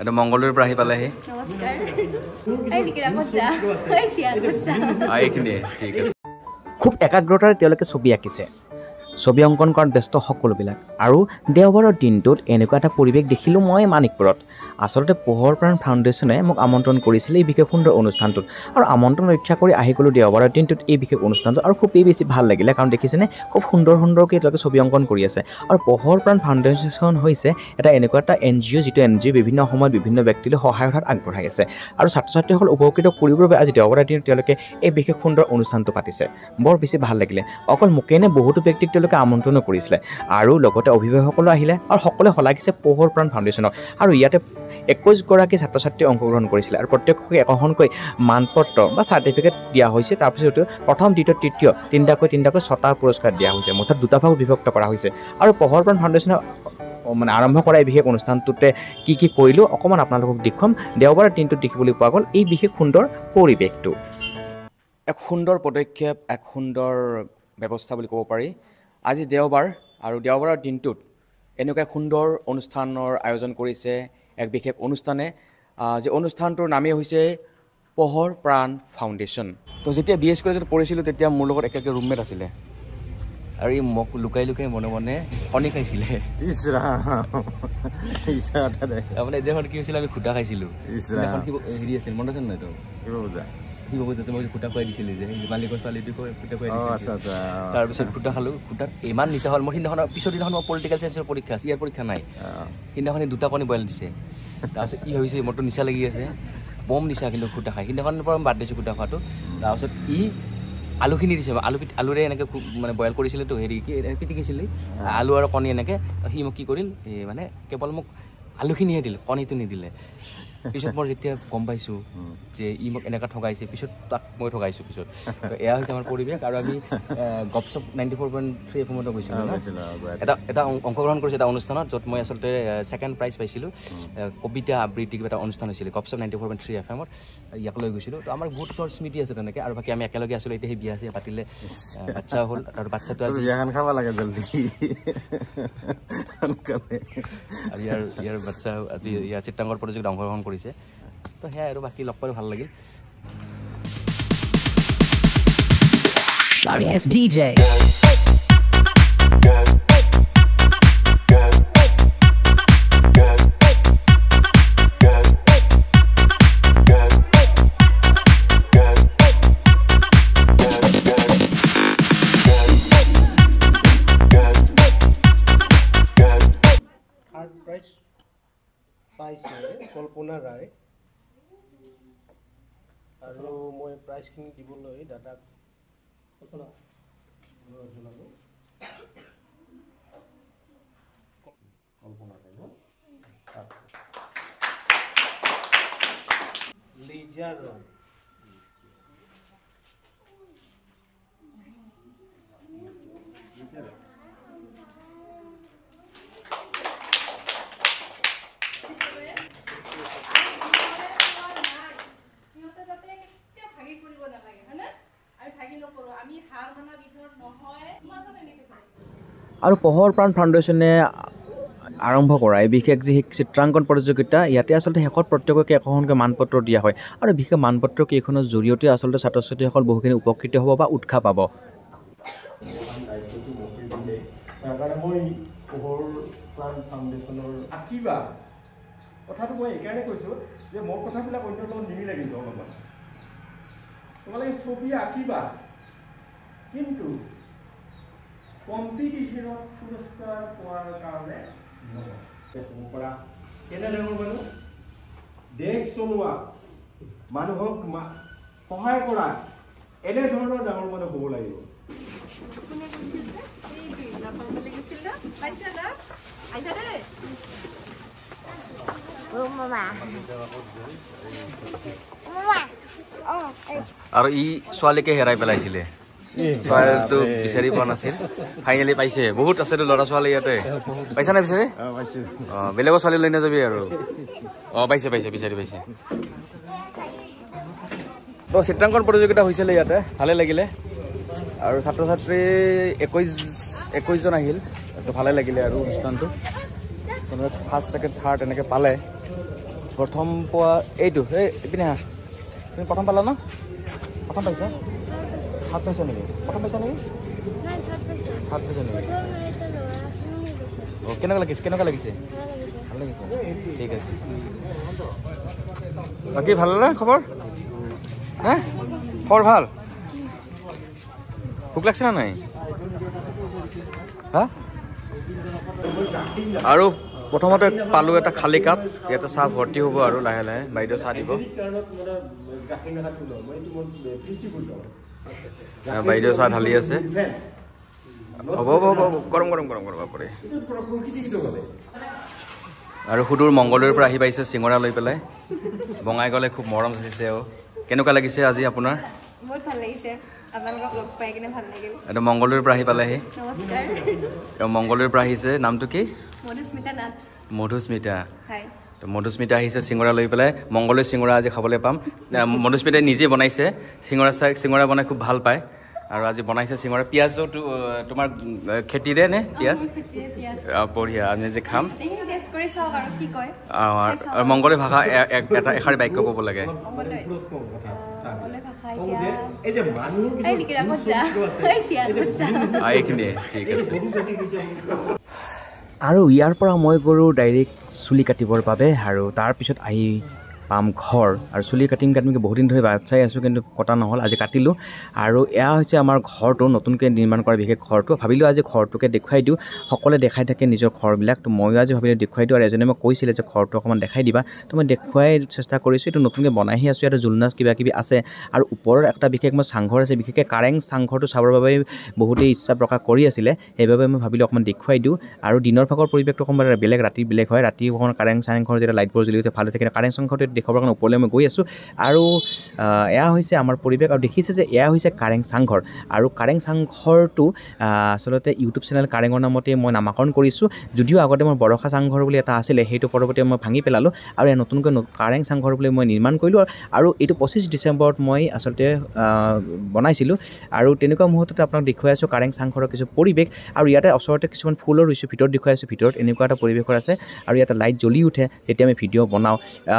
এটা মংগলদৈৰ পৰা আহি পালেহি নমস্কাৰ এই নিকিৰা কচ্চা এই চিয়া কচ্চা এইখিনি ঠিক আছে খুব একাগ্ৰতাৰে তেওঁলোকে ছবি আঁকিছে ছবি অংকন কৰাত ব্যস্ত সকলোবিলাক আৰু দেওবাৰৰ দিনটোত এনেকুৱা এটা পৰিৱেশ দেখিলোঁ মই মানিকপুৰত আচলতে পোহৰ প্ৰাণ ফাউণ্ডেশ্যনে মোক আমন্ত্ৰণ কৰিছিলে এই বিশেষ সুন্দৰ অনুষ্ঠানটোত আৰু আমন্ত্ৰণ ৰক্ষা কৰি আহি গ'লোঁ দেওবাৰৰ দিনটোত এই বিশেষ অনুষ্ঠানটো আৰু খুবেই বেছি ভাল লাগিলে কাৰণ দেখিছেনে খুব সুন্দৰকৈ তেওঁলোকে ছবি অংকন কৰি আছে আৰু পোহৰ প্ৰাণ ফাউণ্ডেশ্যন হৈছে এটা এনেকুৱা এটা NGO যিটো NGO বিভিন্ন সময়ত বিভিন্ন ব্যক্তিলৈ সহায়ৰ হাত আগবঢ়াই আছে আৰু ছাত্ৰ ছাত্ৰীসকল উপকৃত কৰিবৰ বাবে আজি দেওবাৰৰ দিনত তেওঁলোকে এই বিশেষ সুন্দৰ অনুষ্ঠানটো পাতিছে বৰ বেছি ভাল লাগিলে অকল মোকেই নে বহুতো ব্যক্তিক তেওঁলোকে আমন্ত্ৰণো কৰিছিলে আৰু লগতে অভিভাৱকসকলো আহিলে আৰু সকলোৱে শলাগিছে পোহৰ প্ৰাণ ফাউণ্ডেশ্যনক আৰু ইয়াতে 21গৰাকী ছাত্ৰ ছাত্ৰী অংশগ্ৰহণ কৰিছিলে আৰু প্ৰত্যেককে একোখনকৈ মানপত্ৰ বা চাৰ্টিফিকেট দিয়া হৈছে তাৰপিছত প্ৰথম দ্বিতীয় তৃতীয় তিনিটাকৈ 6টা পুৰস্কাৰ দিয়া হৈছে মুঠত 2টা ভাগ বিভক্ত কৰা হৈছে আৰু পোহৰ প্ৰাণ ফাউণ্ডেশ্যনে মানে আৰম্ভ কৰা এই বিশেষ অনুষ্ঠানটোতে কি কৰিলোঁ অকণমান আপোনালোকক দেখুৱাম দেওবাৰৰ দিনটোত দেখিবলৈ পোৱা গ'ল এই বিশেষ সুন্দৰ পৰিৱেশটো এক সুন্দৰ পদক্ষেপ এক সুন্দৰ ব্যৱস্থা বুলি ক'ব পাৰি আজি দেওবাৰ আৰু দেওবাৰৰ দিনটোত এনেকুৱা সুন্দৰ অনুষ্ঠানৰ আয়োজন কৰিছে এক বিশেষ অনুষ্ঠানে যে অনুষ্ঠানটোৰ নামেই হৈছে পোহৰ প্ৰাণ ফাউণ্ডেশ্যন তো যেতিয়া BS কলেজত পঢ়িছিলোঁ তেতিয়া মোৰ লগত একেলগে ৰুমমেট আছিলে আৰু এই মোক লুকাই মনে মনে কণী খাইছিলে মানে এদিনাখন কি হৈছিলে আমি খুটা খাইছিলোঁ হেৰি আছিল মনত আছে নাই তোৰ মই খুটা খুৱাই দিছিলোঁ যে মালিকৰ ছোৱালীটো খুটা খুৱাই দিছিলোঁ তাৰপিছত খুটা খালোঁ খুটাত ইমান নিচা হ'ল মোৰ সিদিনাখন পিছৰ দিনাখন মই পলিটিকেল চায়েন্সৰ পৰীক্ষা আছে ইয়াৰ পৰীক্ষা নাই সিদিনাখনি 2টা কণী বইল দিছে তাৰপিছত কি ভাবিছে মোৰতো নিচা লাগি আছে বম নিচা কিন্তু খুটা খাই সিদিনাখনৰ পৰা বাদ দিছোঁ খুটা খোৱাটো তাৰপিছত আলুখিনি দিছে আলুৰে এনেকৈ মানে বইল কৰিছিলেতো হেৰি কি পিটিকিছিলে আলু আৰু কণী এনেকৈ সি মোক কি কৰিল মানে কেৱল মোক আলুখিনিহে দিলে কণীটো নিদিলে পিছত মই যেতিয়া গম পাইছোঁ যে ই মোক এনেকুৱা ঠগাইছে পিছত তাক মই ঠগাইছোঁ পিছত তো এয়া হৈছে আমাৰ পৰিৱেশ আৰু আমি গপচপ 94.3 FM গৈছিলোঁ এটা অংশগ্ৰহণ কৰিছোঁ এটা অনুষ্ঠানত য'ত মই আচলতে 2nd প্ৰাইজ পাইছিলোঁ কবিতা আবৃত্তি কিবা এটা অনুষ্ঠান হৈছিলে গপচপ 94.3 FM ইয়াক লৈ গৈছিলোঁ তো আমাৰ বহুত স্মৃতি আছে তেনেকৈ আৰু বাকী আমি একেলগে আছিলোঁ এতিয়া সেই বিয়া আছে পাতিলে বাচ্চা হ'ল আৰু বাচ্চাটো আজি খাব লাগে জলদি আৰু ইয়াৰ বাচ্চা আজি ইয়াৰ চিত্ৰাংকন প্ৰতিযোগিতাত অংশগ্ৰহণ কৰিছে তো সেয়াই আৰু বাকী লগ পাই ভাল লাগিল Sorry ass DJ পাইছে কল্পনা ৰায় আৰু মই প্ৰাইজখিনি দিবলৈ দাদাক জনালোঁ কল্পনা ৰায় লিজা ৰয় আৰু পোহৰ প্ৰাণ ফাউণ্ডেশ্যনে আৰম্ভ কৰা এই বিশেষ যি চিত্ৰাংকন প্ৰতিযোগিতা ইয়াতে আচলতে শেষত প্ৰত্যেককে একোখনকৈ মানপত্ৰ দিয়া হয় আৰু বিশেষ মানপত্ৰ কেইখনৰ জৰিয়তে আচলতে ছাত্ৰ ছাত্ৰীসকল বহুখিনি উপকৃত হ'ব বা উৎসাহ পাব কথাটো মই এইকাৰণে কৈছোঁ যে মোৰ কথাবিলাক অন্য লগত নিমিলে কিন্তু অলপমান তোমালোকে ছবি আঁকিবা কিন্তু কম্পিটিশ্যনত পুৰস্কাৰ পোৱাৰ কাৰণে পৰা কেনেধৰণৰ মানুহ দেশ চলোৱা মানুহক সহায় কৰা এনেধৰণৰ ডাঙৰ মানুহ হ'ব লাগিব আৰু ই ছোৱালীকে হেৰাই পেলাইছিলে ছোৱালীটো বিচাৰি পোৱা নাছিল ফাইনেলি পাইছে বহুত আছেতো ল'ৰা ছোৱালী ইয়াতে পাইছা নে বিচাৰি বেলেগৰ ছোৱালী লৈ নাযাবি আৰু পাইছে বিচাৰি পাইছে তো চিত্ৰাংকন প্ৰতিযোগিতা হৈছিলে ইয়াতে ভালে লাগিলে আৰু ছাত্ৰ ছাত্ৰী 21জন আহিল তো ভালে লাগিলে আৰু অনুষ্ঠানটো ফাৰ্ষ্ট ছেকেণ্ড থাৰ্ড এনেকৈ পালে প্ৰথম পোৱা এইটো এইপিনে হা তুমি প্ৰথম পালা ন প্ৰথম পাইছা হাত পাইছা নেকি প্ৰথম পাইছা নেকি হাত পাইছা নেকি অঁ কেনেকুৱা লাগিছে ভাল লাগিছে ঠিক আছে বাকী ভাল নে খবৰ হা খবৰ ভাল ভোক লাগছে না নাই হা আৰু প্ৰথমতে পালোঁ এটা খালী কাপ ইয়াতে চাহ ভৰ্তি হ'ব আৰু লাহে লাহে বাইদেউ চাহ দিব বাইদেউ চাহ ঢালি আছে হ'ব গৰম বাপৰে আৰু সুদূৰ মংগলদৈৰ পৰা আহি পাইছে চিঙৰা লৈ পেলাই বঙাই গ'লে খুব মৰম চাইছে কেনেকুৱা লাগিছে আজি আপোনাৰ বহুত ভাল লাগিছে আপোনালোকক লগ পাই কিনে ভাল লাগিল এইটো মংগলদৈৰ পৰা আহি পালেহি নমস্কাৰ তেওঁ মংগলদৈৰ পৰা আহিছে নামটো কি মধুস্মিতা নাথ মধুস্মিতা হাই তো মধুস্মিতা আহিছে চিঙৰা লৈ পেলাই মংগলদৈ চিঙৰা আজি খাবলৈ পাম মধুস্মিতাই নিজে বনাইছে চিঙৰা বনাই খুব ভাল পায় আৰু আজি বনাইছে চিঙৰা পিঁয়াজো তোমাৰ খেতিৰে নে পিঁয়াজ বঢ়িয়া আমি যে খাম আৰু মংগলদৈ ভাষা এটা এষাৰি বাক্য ক'ব লাগে এইখিনিয়ে ঠিক আছে আৰু ইয়াৰ পৰা মই গ'লোঁ ডাইৰেক্ট চুলি কাটিবৰ বাবে আৰু তাৰপিছত আহি পাম ঘৰ আৰু চুলি কাটিম বহুত দিন ধৰি বাট চাই আছোঁ কিন্তু কটা নহ'ল আজি কাটিলোঁ আৰু এয়া হৈছে আমাৰ ঘৰটো নতুনকৈ নিৰ্মাণ কৰা বিশেষ ঘৰটো ভাবিলোঁ আজি ঘৰটোকে দেখুৱাই দিওঁ সকলোৱে দেখাই থাকে নিজৰ ঘৰবিলাক তো ময়ো আজি ভাবিলোঁ দেখুৱাই দিওঁ আৰু এজনে মোক কৈছিলে যে ঘৰটো অকণমান দেখাই দিবা তো মই দেখুৱাই চেষ্টা কৰিছোঁ এইটো নতুনকৈ বনাইহি আছোঁ ইয়াতে জুলনাচ কিবাকিবি আছে আৰু ওপৰত এটা বিশেষ মই চাংঘৰ আছে বিশেষকৈ কাৰেং চাংঘৰটো চাবৰ বাবে বহুতেই ইচ্ছা প্ৰকাশ কৰি আছিলে সেইবাবে মই ভাবিলোঁ অকণমান দেখুৱাই দিওঁ আৰু দিনৰ ভাগৰ পৰিৱেশটো অকণমান বেলেগ ৰাতি বেলেগ হয় ৰাতি অকণমান কাৰেং চাংঘৰ যেতিয়া লাইটবোৰ জ্বলি উঠে ভালে থাকে কাৰেং চাংঘৰটো দেখাবৰ কাৰণে ওপৰলৈ মই গৈ আছোঁ আৰু এয়া হৈছে আমাৰ পৰিৱেশ আৰু দেখিছে যে এয়া হৈছে কাৰেং চাংঘৰ আৰু কাৰেং চাংঘৰটো আচলতে ইউটিউব চেনেল কাৰেঙৰ নামতে মই নামাকৰণ কৰিছোঁ যদিও আগতে মোৰ বৰষা চাংঘৰ বুলি এটা আছিলে সেইটো পৰৱৰ্তী মই ভাঙি পেলালোঁ আৰু এয়া নতুনকৈ কাৰেং চাংঘৰ বুলি মই নিৰ্মাণ কৰিলোঁ আৰু এইটো 25 ডিচেম্বৰত মই আচলতে বনাইছিলোঁ আৰু তেনেকুৱা মুহূৰ্ততে আপোনাক দেখুৱাই আছোঁ কাৰেং চাংঘৰৰ কিছু পৰিৱেশ আৰু ইয়াতে ওচৰতে কিছুমান ফুলৰ ৰুইছোঁ ভিতৰত দেখুৱাই আছোঁ ভিতৰত এনেকুৱা এটা পৰিৱেশৰ আছে আৰু ইয়াতে লাইট জ্বলি উঠে তেতিয়া আমি ভিডিঅ' বনাওঁ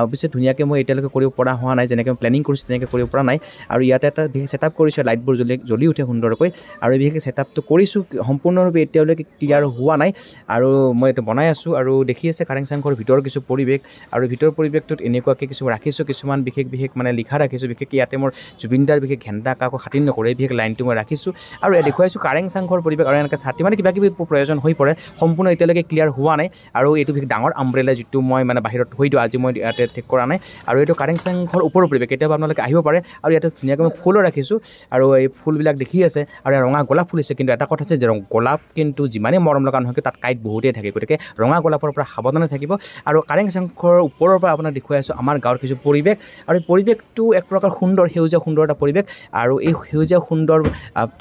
অৱশ্যে ধুনীয়াকৈ মই এতিয়ালৈকে কৰিব পৰা হোৱা নাই যেনেকৈ প্লেনিং কৰিছোঁ তেনেকৈ কৰিব পৰা নাই আৰু ইয়াতে এটা বিশেষ ছেটআপ কৰিছোঁ লাইটবোৰ জ্বলি উঠে সুন্দৰকৈ আৰু বিশেষ ছেটআপটো কৰিছোঁ সম্পূৰ্ণৰূপে এতিয়ালৈকে ক্লিয়াৰ হোৱা নাই আৰু মই এইটো বনাই আছোঁ আৰু দেখি আছে কাৰেং চাংঘৰ ভিতৰৰ কিছু পৰিৱেশ আৰু ভিতৰৰ পৰিৱেশটোত এনেকুৱাকৈ কিছু ৰাখিছোঁ কিছুমান বিশেষ মানে লিখা ৰাখিছোঁ বিশেষকৈ ইয়াতে মোৰ জুবিনদাৰ বিশেষ ঘেণ্টা কাকো খাতিৰ নকৰে বিশেষ লাইনটো মই ৰাখিছোঁ আৰু ইয়াত দেখুৱাইছোঁ কাৰেং চাংঘৰ পৰিৱেশ আৰু এনেকৈ ছাতি মানে কিবা কিবি প্ৰয়োজন হৈ পৰে সম্পূৰ্ণ এতিয়ালৈকে ক্লিয়াৰ হোৱা নাই আৰু এইটো বিশেষ ডাঙৰ আমব্ৰেলা যিটো মই মানে বাহিৰত থৈ দিওঁ আজি মই ইয়াতে ঠিক কৰা নাই আৰু এইটো কাৰেং চাংঘৰ ওপৰৰ পৰিৱেশ কেতিয়াবা আপোনালোকে আহিব পাৰে আৰু ইয়াতে ধুনীয়াকৈ মই ফুলো ৰাখিছোঁ আৰু এই ফুলবিলাক দেখি আছে আৰু ৰঙা গোলাপ ফুল আছে কিন্তু এটা কথা আছে যে গোলাপ কিন্তু যিমানেই মৰম লগা নহয় তাত কাঁইট বহুতেই থাকে গতিকে ৰঙা গোলাপৰ পৰা সাৱধানে থাকিব আৰু কাৰেং চাংঘৰৰ ওপৰৰ পৰা আপোনাক দেখুৱাই আছোঁ আমাৰ গাঁৱৰ কিছু পৰিৱেশ আৰু এই পৰিৱেশটো এক প্ৰকাৰ সুন্দৰ সেউজীয়া সুন্দৰ এটা পৰিৱেশ আৰু এই সেউজীয়া সুন্দৰ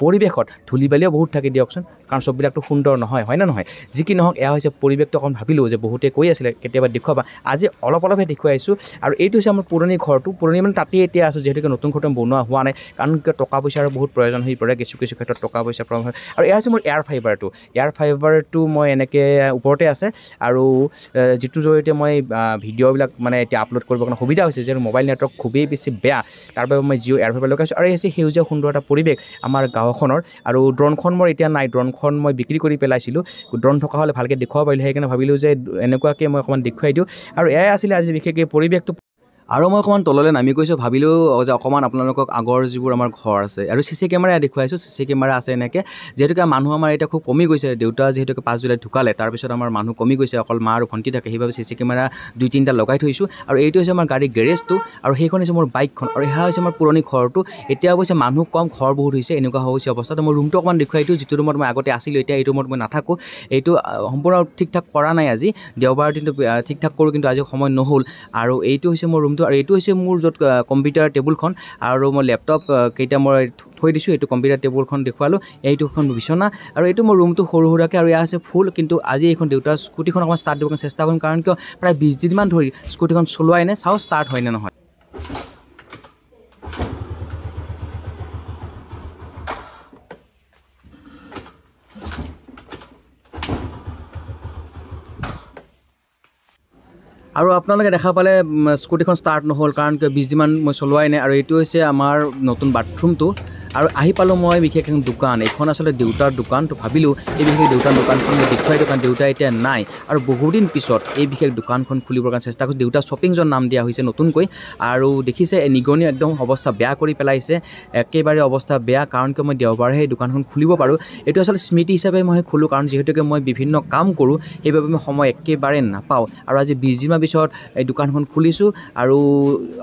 পৰিৱেশত ধূলি বালিও বহুত থাকে দিয়কচোন কাৰণ চববিলাকতো সুন্দৰ নহয় হয় নে নহয় যি কি নহওক এয়া হৈছে পৰিৱেশটো অকণ ভাবিলোঁ যে বহুতে কৈ আছিলে কেতিয়াবা দেখুৱাবা আজি অলপহে দেখুৱাই আছোঁ আৰু এইটো হৈছে আমাৰ পুৰণি ঘৰটো পুৰণি মানে তাতেই এতিয়া আছোঁ যিহেতুকে নতুন ঘৰটো বনোৱা হোৱা নাই কাৰণ টকা পইচাৰ বহুত প্ৰয়োজন হৈ পৰে কিছু ক্ষেত্ৰত টকা পইচাৰ প্ৰয়োজন হয় আৰু এয়া হৈছে মোৰ এয়াৰ ফাইবাৰটো মই এনেকৈ ওপৰতে আছে আৰু যিটোৰ জৰিয়তে মই ভিডিঅ'বিলাক মানে এতিয়া আপলোড কৰিবৰ কাৰণে সুবিধা হৈছে যিহেতু মোবাইল নেটৱৰ্ক খুবেই বেছি বেয়া তাৰ বাবে মই জিঅ' এয়াৰ ফাইবাৰ লগাইছোঁ আৰু এই হৈছে সেউজীয়া সুন্দৰ এটা পৰিৱেশ আমাৰ গাঁওখনৰ আৰু ড্ৰোনখন মোৰ এতিয়া নাই ড্ৰোনখন মই বিক্ৰী কৰি পেলাইছিলোঁ ড্ৰোন থকা হ'লে ভালকৈ দেখুৱাব পাৰিলোঁ সেইকাৰণে ভাবিলোঁ যে এনেকুৱাকৈ মই অকণমান দেখুৱাই দিওঁ আৰু এয়াই আছিলে আজি বিশেষকৈ পৰিৱেশটো আৰু মই অকণমান তললৈ নামি গৈছোঁ ভাবিলোঁ যে অকণমান আপোনালোকক আগৰ যিবোৰ আমাৰ ঘৰ আছে আৰু চি চি কেমেৰা দেখুৱাইছোঁ চি চি কেমেৰা আছে এনেকৈ যিহেতুকে মানুহ আমাৰ এতিয়া খুব কমি গৈছে দেউতা যিহেতুকে 5 জুলাইত ঢুকালে তাৰপিছত আমাৰ মানুহ কমি গৈছে অকল মা আৰু ভণ্টি থাকে সেইবাবে চি চি কেমেৰা 2-3টা লগাই থৈছোঁ আৰু এইটো হৈছে আমাৰ গাড়ীৰ গেৰেজটো আৰু সেইখন হৈছে মোৰ বাইকখন আৰু এয়া হৈছে আমাৰ পুৰণি ঘৰটো এতিয়া অৱশ্যে মানুহ কম ঘৰ বহুত হৈছে এনেকুৱা হৈছে অৱস্থাত মই ৰুমটো অকণমান দেখুৱাই দিওঁ যিটো ৰুমত মই আগতে আছিলোঁ এতিয়া এইটো ৰুমত মই নাথাকোঁ এইটো সম্পূৰ্ণ ঠিক ঠাক কৰা নাই আজি দেওবাৰ দিনটো ঠিক ঠাক কৰোঁ কিন্তু আজি সময় নহ'ল আৰু এইটো হৈছে মোৰ ৰুমটো আৰু এইটো হৈছে মোৰ য'ত কম্পিউটাৰ টেবুলখন আৰু মই লেপটপ কেইটা মই থৈ দিছোঁ এইটো কম্পিউটাৰ টেবুলখন দেখুৱালোঁ এইটোখন বিচনা আৰু এইটো মোৰ ৰুমটো সৰু সুৰাকৈ আৰু এয়া আছে ফুল কিন্তু আজি এইখন দেউতাৰ স্কুটিখন অকণমান ষ্টাৰ্ট দিবলৈ চেষ্টা কৰিম কাৰণ কিয় প্ৰায় 20 দিনমান ধৰি স্কুটিখন চলোৱাই নাই চাওঁ ষ্টাৰ্ট হয় নে নহয় আৰু আপোনালোকে দেখা পালে স্কুটিখন ষ্টাৰ্ট নহ'ল কাৰণ 20 দিনমান মই চলোৱাই নাই আৰু এইটো হৈছে আমাৰ নতুন বাথৰুমটো আৰু আহি পালোঁ মই বিশেষ এখন দোকান এইখন আচলতে দেউতাৰ দোকান তো ভাবিলোঁ এই বিশেষ দেউতাৰ দোকানখন মই দেখুৱাই দোকান দেউতা এতিয়া নাই আৰু বহুদিন পিছত এই বিশেষ দোকানখন খুলিবৰ কাৰণে চেষ্টা কৰিছোঁ দেউতা শ্বপিং জন নাম দিয়া হৈছে নতুনকৈ আৰু দেখিছে নিগনি একদম অৱস্থা বেয়া কৰি পেলাইছে একেবাৰে অৱস্থা বেয়া কাৰণ কিয় মই দেওবাৰেহে এই দোকানখন খুলিব পাৰোঁ এইটো আচলতে স্মৃতি হিচাপে মই খোলোঁ কাৰণ যিহেতুকে মই বিভিন্ন কাম কৰোঁ সেইবাবে মই সময় একেবাৰে নাপাওঁ আৰু আজি 20 দিনৰ পিছত এই দোকানখন খুলিছোঁ আৰু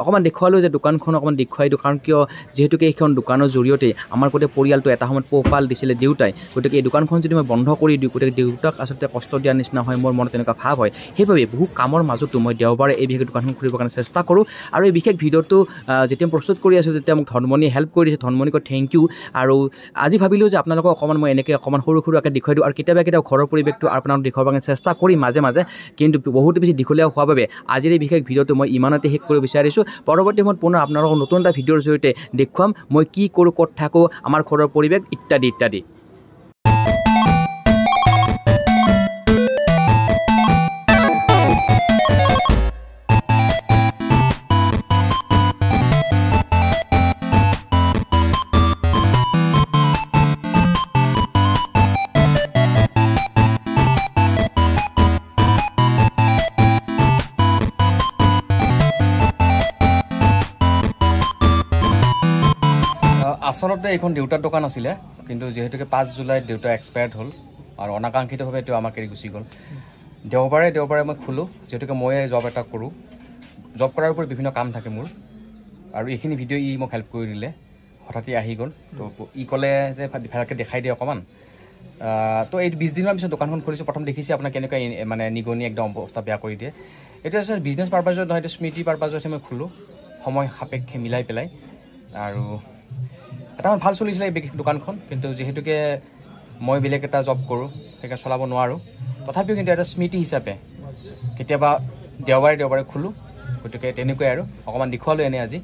অকণমান দেখুৱালোঁ যে দোকানখন অকণমান দেখুৱাই দিওঁ কাৰণ কিয় যিহেতুকে এইখন দোকানৰ জৰিয়তে আমাৰ গোটেই পৰিয়ালটো এটা সময়ত পোহপাল দিছিলে দেউতাই গতিকে এই দোকানখন যদি মই বন্ধ কৰি দিওঁ গতিকে দেউতাক আচলতে কষ্ট দিয়াৰ নিচিনা হয় মোৰ মনত তেনেকুৱা ভাৱ হয় সেইবাবে বহু কামৰ মাজতো মই দেওবাৰে এই বিশেষ দোকানখন খুলিবৰ কাৰণে চেষ্টা কৰোঁ আৰু এই বিশেষ ভিডিঅ'টো যেতিয়া প্ৰস্তুত কৰি আছোঁ তেতিয়া মোক ধনমণিয়ে হেল্প কৰি দিছে ধনমণিক থেংক ইউ আৰু আজি ভাবিলোঁ যে আপোনালোকক অকণমান মই এনেকৈ অকণমান সৰু সৰুকৈ দেখুৱাই দিওঁ আৰু কেতিয়াবা ঘৰৰ পৰিৱেশটো আপোনালোকক দেখুৱাবৰ কাৰণে চেষ্টা কৰিম মাজে মাজে কিন্তু বহুতো বেছি দীঘলীয়া হোৱাৰ বাবে আজিৰ এই বিশেষ ভিডিঅ'টো মই ইমানতে শেষ কৰিব বিচাৰিছোঁ পৰৱৰ্তী সময়ত পুনৰ আপোনালোকক নতুন এটা ভিডিঅ'ৰ জৰিয়তে দেখুৱাম মই কি কৰোঁ ক'ত থাকোঁ আমাৰ ঘৰৰ পৰিৱেশ ইত্যাদি ইত্যাদি আচলতে এইখন দেউতাৰ দোকান আছিলে কিন্তু যেহেতুকে 5 জুলাইত দেউতা এক্সপায়াৰ্ড হ'ল আৰু অনাকাংক্ষিতভাৱে তেওঁ আমাক এৰি গুচি গ'ল দেওবাৰে মই খোলোঁ যেহেতুকে মই জব এটা কৰোঁ জব কৰাৰ উপৰি বিভিন্ন কাম থাকে মোৰ আৰু এইখিনি ভিডিঅ' মোক হেল্প কৰি দিলে হঠাতে আহি গ'ল তো ই ক'লে যে ভালকৈ দেখাই দিয়ে অকণমান তো এই 20 দিনৰ পিছত দোকানখন খুলিছোঁ প্ৰথম দেখিছে আপোনাৰ কেনেকুৱা মানে নিগনি একদম অৱস্থা বেয়া কৰি দিয়ে এইটো আছে বিজনেছ পাৰপাজত নহয় এইটো স্মৃতি পাৰপাজতহে মই খোলোঁ সময় সাপেক্ষে মিলাই পেলাই আৰু এটা ভাল চলিছিলে এই দোকানখন কিন্তু যিহেতুকে মই বেলেগ এটা জব কৰোঁ সেইকাৰণে চলাব নোৱাৰোঁ তথাপিও কিন্তু এটা স্মৃতি হিচাপে কেতিয়াবা দেওবাৰে খোলোঁ গতিকে তেনেকুৱাই আৰু অকণমান দেখুৱালোঁ এনে আজি